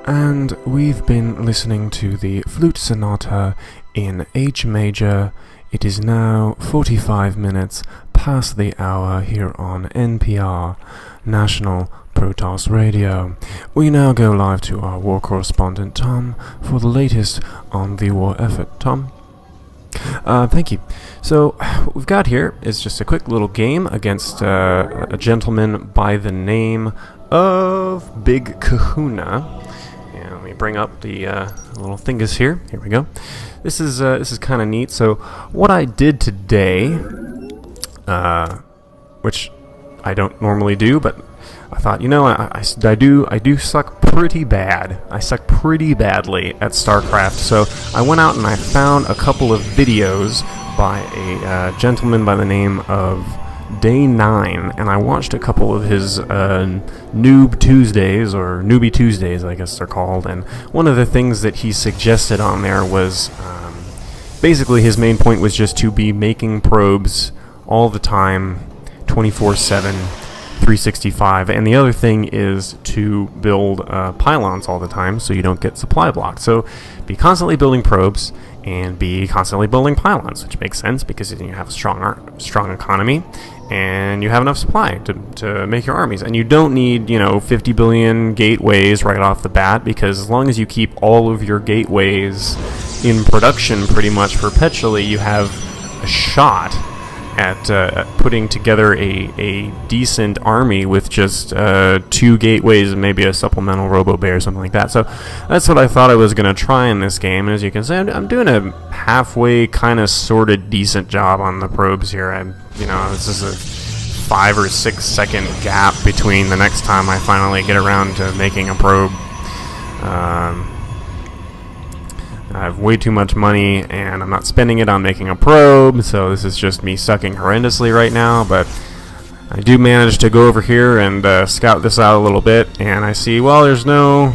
And we've been listening to the Flute Sonata in H major. It is now 45 minutes past the hour here on NPR, National Protoss Radio. We now go live to our war correspondent Tom for the latest on the war effort. Tom? Thank you. So, what we've got here is just a quick little game against a gentleman by the name of Big Kahuna. And let me bring up the little thingus here. Here we go. This is kind of neat. So, what I did today, which I don't normally do, but I thought, I do suck pretty bad. I suck pretty badly at StarCraft. So I went out and I found a couple of videos by a gentleman by the name of Day9, and I watched a couple of his Noob Tuesdays, or Newbie Tuesdays, I guess they're called. And one of the things that he suggested on there was basically his main point was just to be making probes all the time, 24/7. 365, and the other thing is to build pylons all the time so you don't get supply blocked. So be constantly building probes and be constantly building pylons, which makes sense because you have a strong economy and you have enough supply to make your armies. And you don't need 50 billion gateways right off the bat, because as long as you keep all of your gateways in production pretty much perpetually, you have a shot at putting together a decent army with just 2 gateways and maybe a supplemental Robo-Bay or something like that. So that's what I thought I was going to try in this game. And as you can see, I'm doing a halfway, kind of, sort of decent job on the probes here. This is a 5 or 6 second gap between the next time I finally get around to making a probe. I have way too much money, and I'm not spending it on making a probe, so this is just me sucking horrendously right now. But I do manage to go over here and scout this out a little bit, and I see, well, there's no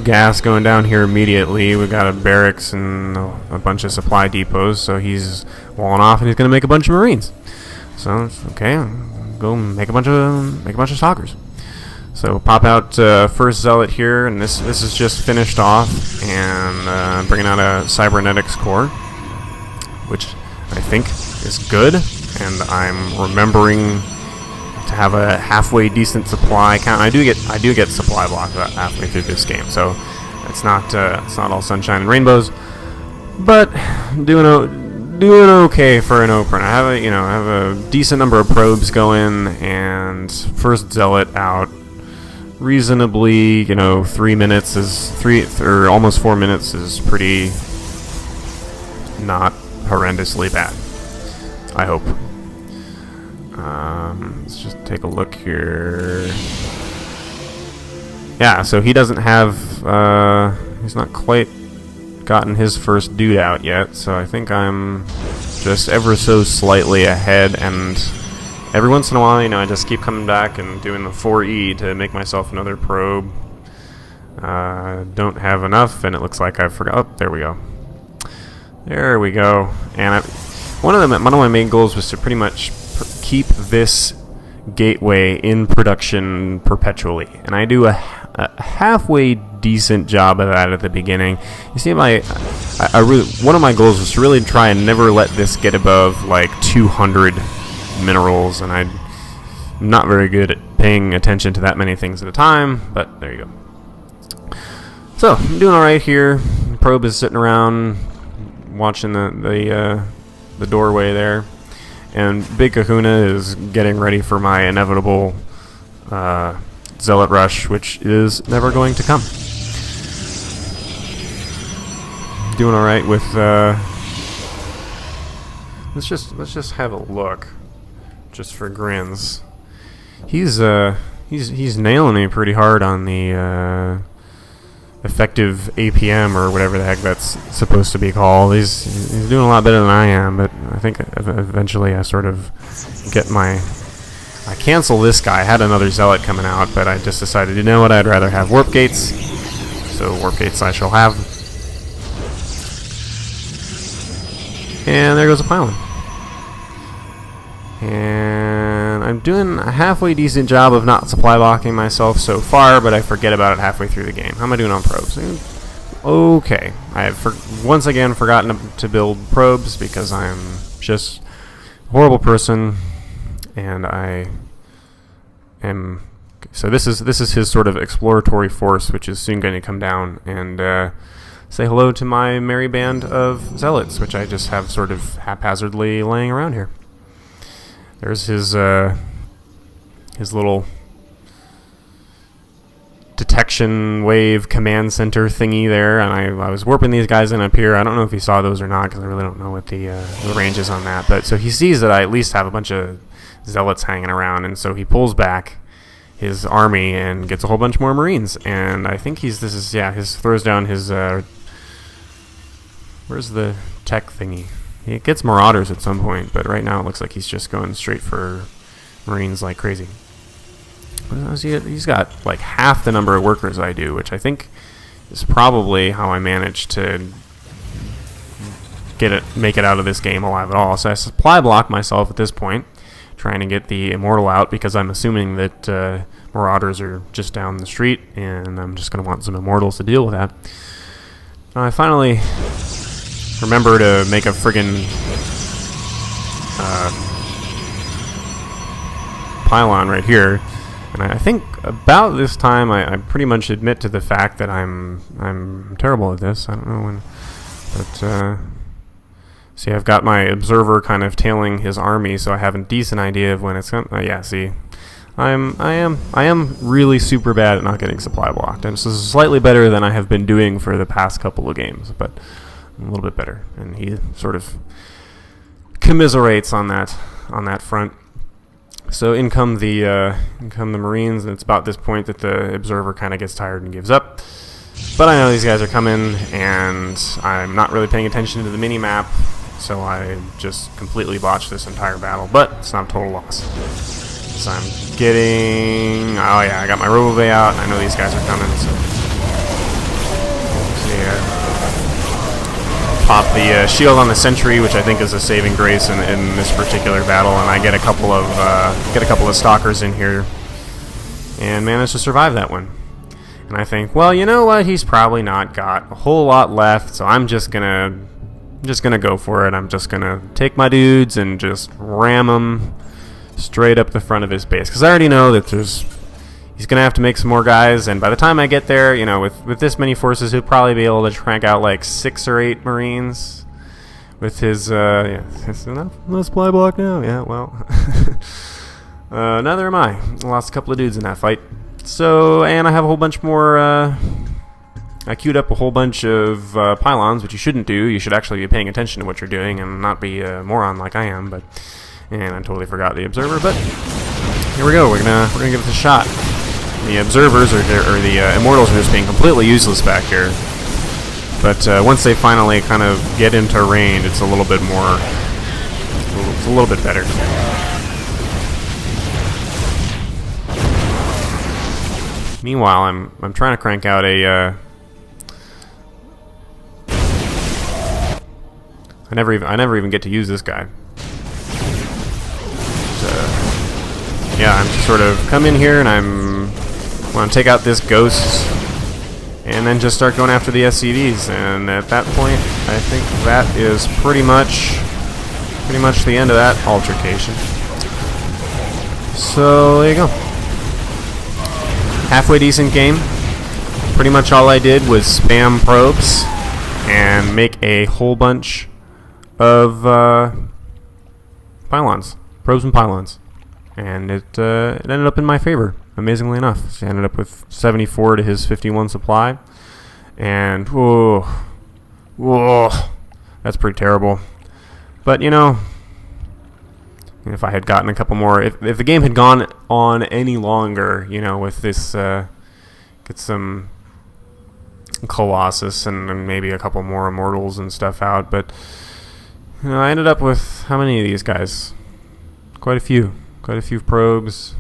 gas going down here immediately. We've got a barracks and a bunch of supply depots, so he's walling off, and he's going to make a bunch of Marines. So, okay, I'll go make a bunch of stalkers. So pop out first Zealot here, and this is just finished off, and bringing out a Cybernetics core, which I think is good, and I'm remembering to have a halfway decent supply count. I do get supply block halfway through this game, so it's not all sunshine and rainbows, but doing okay for an opener. I have a decent number of probes going, and first Zealot out. Reasonably, 3 minutes or almost 4 minutes is pretty not horrendously bad, I hope. Let's just take a look here. Yeah, so he doesn't have, he's not quite gotten his first dude out yet, so I think I'm just ever so slightly ahead, and every once in a while, I just keep coming back and doing the 4E to make myself another probe. Don't have enough, and it looks like I forgot. Oh, there we go. There we go. And one of my main goals was to pretty much keep this gateway in production perpetually, and I do a halfway decent job of that at the beginning. You see, one of my goals was to really try and never let this get above like 200 minerals, and I'm not very good at paying attention to that many things at a time, but there you go. So I'm doing alright here. The probe is sitting around watching the doorway there, and Big Kahuna is getting ready for my inevitable Zealot rush, which is never going to come. Doing alright with let's just have a look, just for grins. He's nailing me pretty hard on the effective APM, or whatever the heck that's supposed to be called. He's doing a lot better than I am, but I think eventually I sort of get I cancel this guy. I had another Zealot coming out, but I just decided, I'd rather have Warp Gates, so Warp Gates I shall have. And there goes a pylon. And and I'm doing a halfway decent job of not supply blocking myself so far, but I forget about it halfway through the game. How am I doing on probes? Okay, I have once again forgotten to build probes because I'm just a horrible person, and I am. So this is his sort of exploratory force, which is soon going to come down and say hello to my merry band of zealots, which I just have sort of haphazardly laying around here. There's his little detection wave command center thingy there, and I was warping these guys in up here. I don't know if he saw those or not, because I really don't know what the range is on that. But so he sees that I at least have a bunch of zealots hanging around, and so he pulls back his army and gets a whole bunch more Marines. And I think throws down his where's the tech thingy? He gets Marauders at some point, but right now it looks like he's just going straight for Marines like crazy. He's got like half the number of workers I do, which I think is probably how I managed to make it out of this game alive at all. So I supply block myself at this point, trying to get the Immortal out, because I'm assuming that Marauders are just down the street, and I'm just going to want some Immortals to deal with that. I finally remember to make a friggin' pylon right here. And I think about this time I pretty much admit to the fact that I'm terrible at this. I don't know when, but see, I've got my observer kind of tailing his army, so I have a decent idea of when it's going. Yeah, see, I am really super bad at not getting supply blocked, and this is slightly better than I have been doing for the past couple of games, but a little bit better. And he sort of commiserates on that front. So in come the Marines, and it's about this point that the observer kind of gets tired and gives up. But I know these guys are coming, and I'm not really paying attention to the mini-map, so I just completely botched this entire battle. But it's not a total loss. So I'm getting... Oh yeah, I got my Robo-Bay out, and I know these guys are coming, so... Yeah. Pop the shield on the sentry, which I think is a saving grace in this particular battle, and I get a couple of stalkers in here and manage to survive that one. And I think, well, you know what? He's probably not got a whole lot left, so I'm just gonna go for it. I'm just gonna take my dudes and just ram them straight up the front of his base, because I already know that he's going to have to make some more guys, and by the time I get there, you know, with this many forces, he'll probably be able to crank out like 6 or 8 Marines with his, enough supply block now? Yeah, well, neither am I. I lost a couple of dudes in that fight. So, and I have a whole bunch more, I queued up a whole bunch of pylons, which you shouldn't do. You should actually be paying attention to what you're doing and not be a moron like I am, and I totally forgot the observer, but here we go. We're gonna give it a shot. The observers or the Immortals are just being completely useless back here. But once they finally kind of get into range, it's a little bit more... It's a little bit better. Meanwhile, I'm trying to crank out a... I never even get to use this guy. Yeah, I'm just sort of come in here and I want to take out this ghost and then just start going after the SCVs, and at that point I think that is pretty much the end of that altercation. So there you go. Halfway decent game. Pretty much all I did was spam probes and make a whole bunch of pylons. Probes and pylons. And it ended up in my favor, amazingly enough. So I ended up with 74 to his 51 supply. And, whoa, that's pretty terrible. But, you know, if I had gotten a couple more, if the game had gone on any longer, you know, with this, get some Colossus and maybe a couple more Immortals and stuff out. But, you know, I ended up with, how many of these guys? Quite a few probes.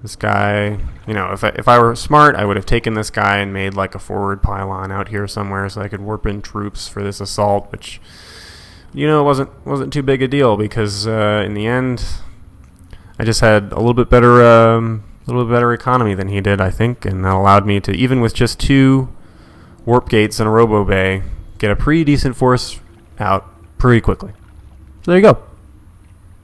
This guy, you know, if I were smart, I would have taken this guy and made like a forward pylon out here somewhere so I could warp in troops for this assault, which, you know, wasn't too big a deal, because in the end, I just had a little bit better economy than he did, I think, and that allowed me to, even with just 2 warp gates and a robo bay, get a pretty decent force out pretty quickly. So there you go.